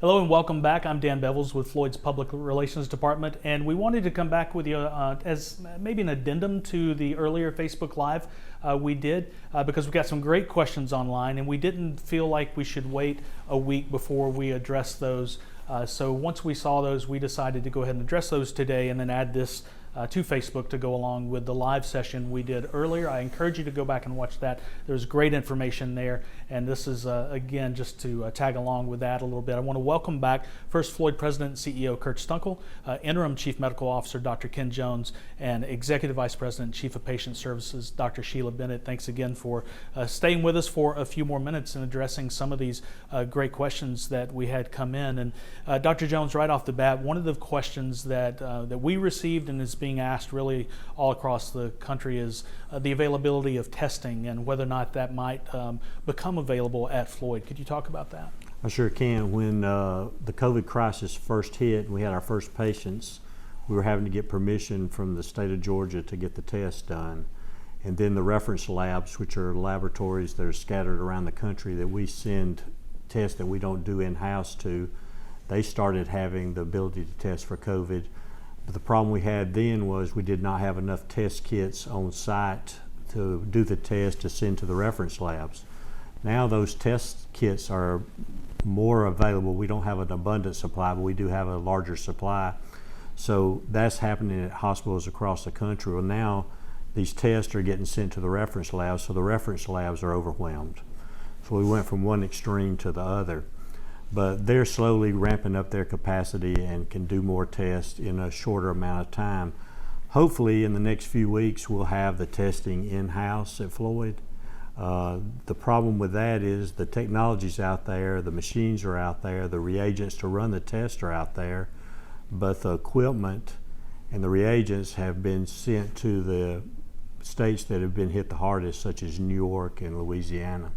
Hello and welcome back. I'm Dan Bevels with Floyd's Public Relations Department, and we wanted to come back with you as maybe an addendum to the earlier Facebook Live we did because we got some great questions online, and we didn't feel like we should wait a week before we address those. So once we saw those, we decided to go ahead and address those today and then add this to Facebook to go along with the live session we did earlier. I encourage you to go back and watch that. There's great information there, and this is again just to tag along with that a little bit. I want to welcome back first Floyd President and CEO Kurt Stuenkel, Interim Chief Medical Officer Dr. Ken Jones, and Executive Vice President and Chief of Patient Services Dr. Sheila Bennett. Thanks again for staying with us for a few more minutes and addressing some of these great questions that we had come in. And Dr. Jones, right off the bat, one of the questions that we received and is being asked really all across the country is the availability of testing and whether or not that might become available at Floyd. Could you talk about that? I sure can. When the COVID crisis first hit and we had our first patients, we were having to get permission from the state of Georgia to get the test done. And then the reference labs, which are laboratories that are scattered around the country that we send tests that we don't do in-house to, they started having the ability to test for COVID. But the problem we had then was we did not have enough test kits on site to do the test to send to the reference labs. Now those test kits are more available. We don't have an abundant supply, but we do have a larger supply. So that's happening at hospitals across the country. Well, now these tests are getting sent to the reference labs, so the reference labs are overwhelmed. So we went from one extreme to the other. But they're slowly ramping up their capacity and can do more tests in a shorter amount of time. Hopefully in the next few weeks we'll have the testing in-house at Floyd. The problem with that is the technology's out there, the machines are out there, the reagents to run the test are out there, but the equipment and the reagents have been sent to the states that have been hit the hardest, such as New York and Louisiana.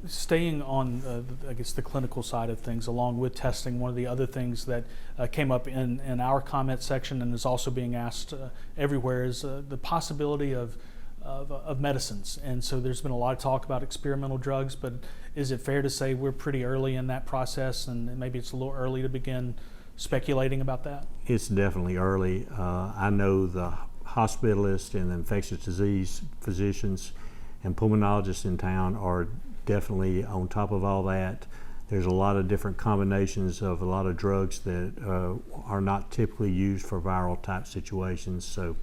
Staying on, I guess, the clinical side of things, along with testing, one of the other things that came up in our comment section and is also being asked everywhere is the possibility of medicines. And so there's been a lot of talk about experimental drugs, but is it fair to say we're pretty early in that process and maybe it's a little early to begin speculating about that? It's definitely early. I know the hospitalists and the infectious disease physicians and pulmonologists in town are definitely on top of all that. There's a lot of different combinations of a lot of drugs that are not typically used for viral type situations. So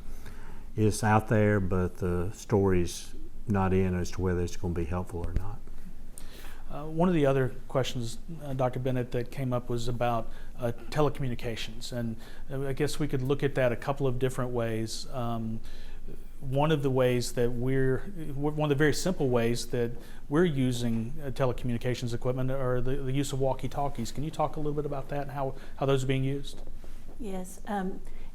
it's out there, but the story's not in as to whether it's going to be helpful or not. One of the other questions, Dr. Bennett, that came up was about telecommunications. And I guess we could look at that a couple of different ways. One of the ways that one of the very simple ways that we're using telecommunications equipment are the use of walkie-talkies. Can you talk a little bit about that and how those are being used? Yes.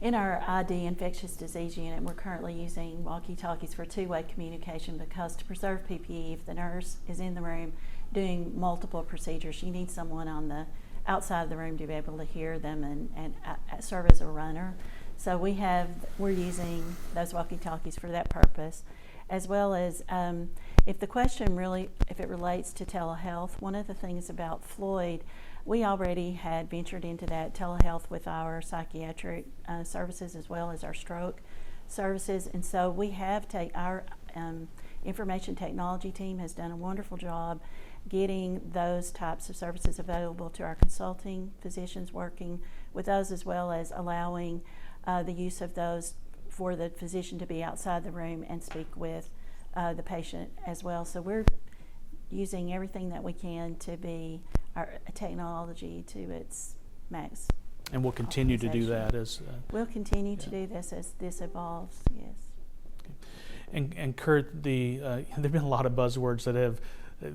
In our ID infectious disease unit, we're currently using walkie-talkies for two-way communication because to preserve PPE, if the nurse is in the room doing multiple procedures, you need someone on the outside of the room to be able to hear them and serve as a runner. So we're using those walkie-talkies for that purpose, as well as if the question if it relates to telehealth, one of the things about Floyd, we already had ventured into that telehealth with our psychiatric services as well as our stroke services, and so we have our information technology team has done a wonderful job getting those types of services available to our consulting physicians working with those, as well as allowing the use of those for the physician to be outside the room and speak with the patient as well. So we're using everything that we can to be our technology to its max. And we'll continue to do that as... we'll continue to do this as this evolves, yes. Okay. And Kurt, there have been a lot of buzzwords that have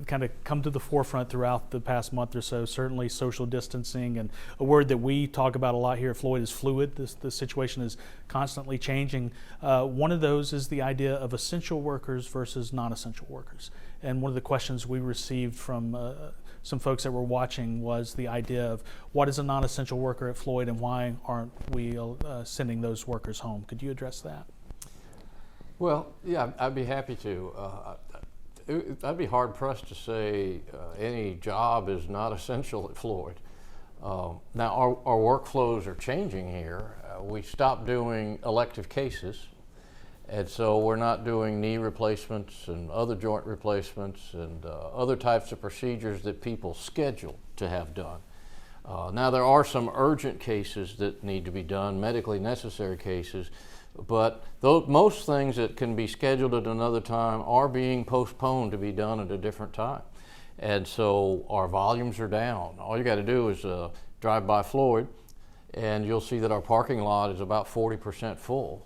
kind of come to the forefront throughout the past month or so. Certainly social distancing, and a word that we talk about a lot here at Floyd is fluid. The situation is constantly changing. One of those is the idea of essential workers versus non-essential workers. And one of the questions we received from some folks that were watching was the idea of what is a non-essential worker at Floyd and why aren't we sending those workers home? Could you address that? Well, yeah, I'd be happy to. I'd be hard pressed to say any job is not essential at Floyd. Now our workflows are changing here. We stopped doing elective cases, and so we're not doing knee replacements and other joint replacements and other types of procedures that people schedule to have done. Now there are some urgent cases that need to be done, medically necessary cases, but most things that can be scheduled at another time are being postponed to be done at a different time. And so our volumes are down. All you got to do is drive by Floyd, and you'll see that our parking lot is about 40% full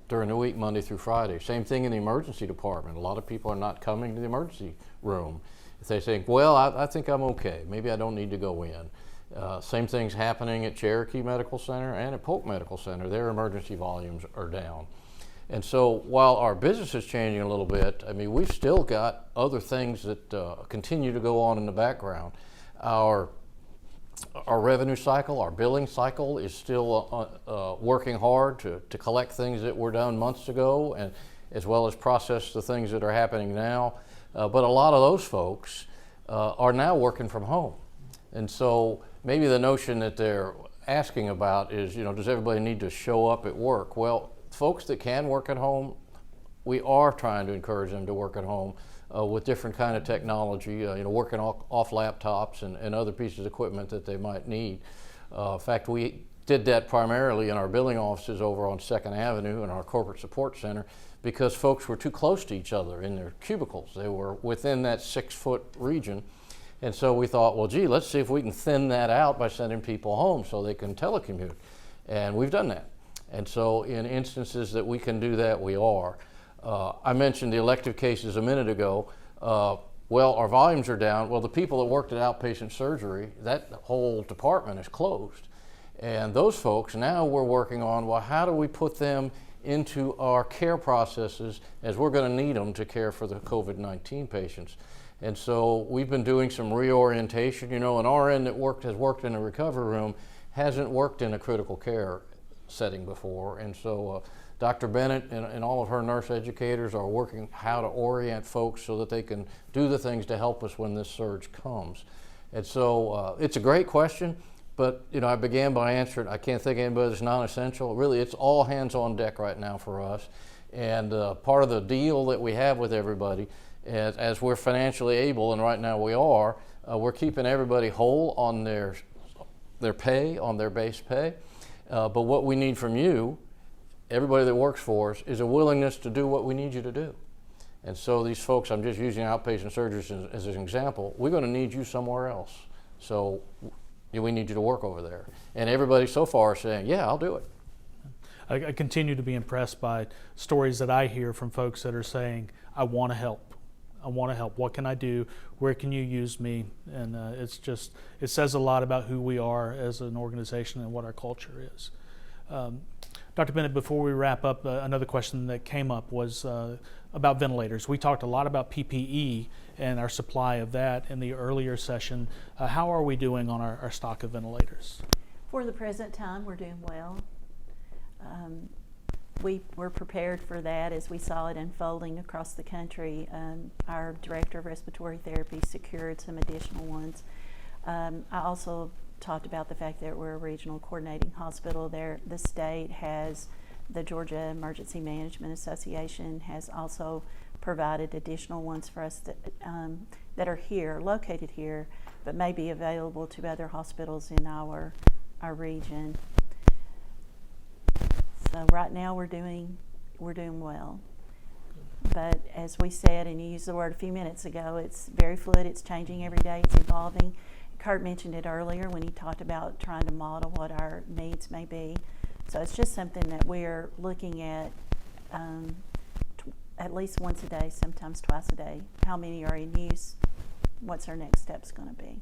during the week, Monday through Friday. Same thing in the emergency department. A lot of people are not coming to the emergency room. If they think, well, I think I'm okay, maybe I don't need to go in. Same thing's happening at Cherokee Medical Center and at Polk Medical Center. Their emergency volumes are down. And so while our business is changing a little bit, I mean, we've still got other things that continue to go on in the background. Our revenue cycle, our billing cycle is still working hard to collect things that were done months ago, and as well as process the things that are happening now. But a lot of those folks are now working from home. And so maybe the notion that they're asking about is, does everybody need to show up at work? Well, folks that can work at home, we are trying to encourage them to work at home with different kind of technology, working off laptops and other pieces of equipment that they might need. In fact, we did that primarily in our billing offices over on 2nd Avenue in our corporate support center because folks were too close to each other in their cubicles. They were within that 6-foot region. And so we thought, well, gee, let's see if we can thin that out by sending people home so they can telecommute. And we've done that. And so in instances that we can do that, we are. I mentioned the elective cases a minute ago. Well, our volumes are down. Well, the people that worked at outpatient surgery, that whole department is closed. And those folks, now we're working on, well, how do we put them into our care processes as we're going to need them to care for the COVID-19 patients. And so we've been doing some reorientation. An RN that has worked in a recovery room hasn't worked in a critical care setting before. And so Dr. Bennett and all of her nurse educators are working how to orient folks so that they can do the things to help us when this surge comes. And so it's a great question, but I began by answering, I can't think of anybody that's non-essential. Really, it's all hands on deck right now for us. And part of the deal that we have with everybody, as we're financially able, and right now we are, we're keeping everybody whole on their pay, on their base pay. But what we need from you, everybody that works for us, is a willingness to do what we need you to do. And so these folks, I'm just using outpatient surgeries as an example, we're going to need you somewhere else. So we need you to work over there. And everybody so far is saying, yeah, I'll do it. I continue to be impressed by stories that I hear from folks that are saying, I want to help. I want to help. What can I do? Where can you use me? And it says a lot about who we are as an organization and what our culture is. Dr. Bennett, before we wrap up, another question that came up was about ventilators. We talked a lot about PPE and our supply of that in the earlier session. How are we doing on our stock of ventilators? For the present time, we're doing well. We were prepared for that as we saw it unfolding across the country. Our director of respiratory therapy secured some additional ones. I also talked about the fact that we're a regional coordinating hospital there. The state has, the Georgia Emergency Management Association has also provided additional ones for us that are here, located here, but may be available to other hospitals in our region. So right now we're doing well. But as we said, and you used the word a few minutes ago, it's very fluid, it's changing every day, it's evolving. Kurt mentioned it earlier when he talked about trying to model what our needs may be. So it's just something that we're looking at least once a day, sometimes twice a day. How many are in use? What's our next steps going to be?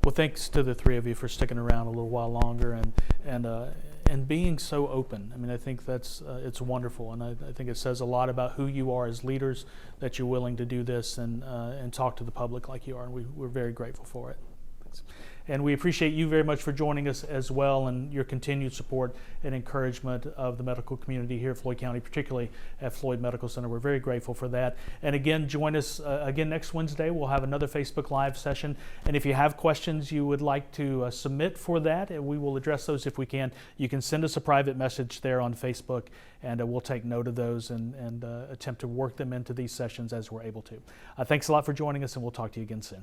Well, thanks to the three of you for sticking around a little while longer and being so open. I mean, I think that's it's wonderful, and I think it says a lot about who you are as leaders, that you're willing to do this and talk to the public like you are, and we're very grateful for it. Thanks. And we appreciate you very much for joining us as well, and your continued support and encouragement of the medical community here at Floyd County, particularly at Floyd Medical Center. We're very grateful for that. And again, join us again next Wednesday. We'll have another Facebook Live session. And if you have questions you would like to submit for that, and we will address those if we can, you can send us a private message there on Facebook, and we'll take note of those and attempt to work them into these sessions as we're able to. Thanks a lot for joining us, and we'll talk to you again soon.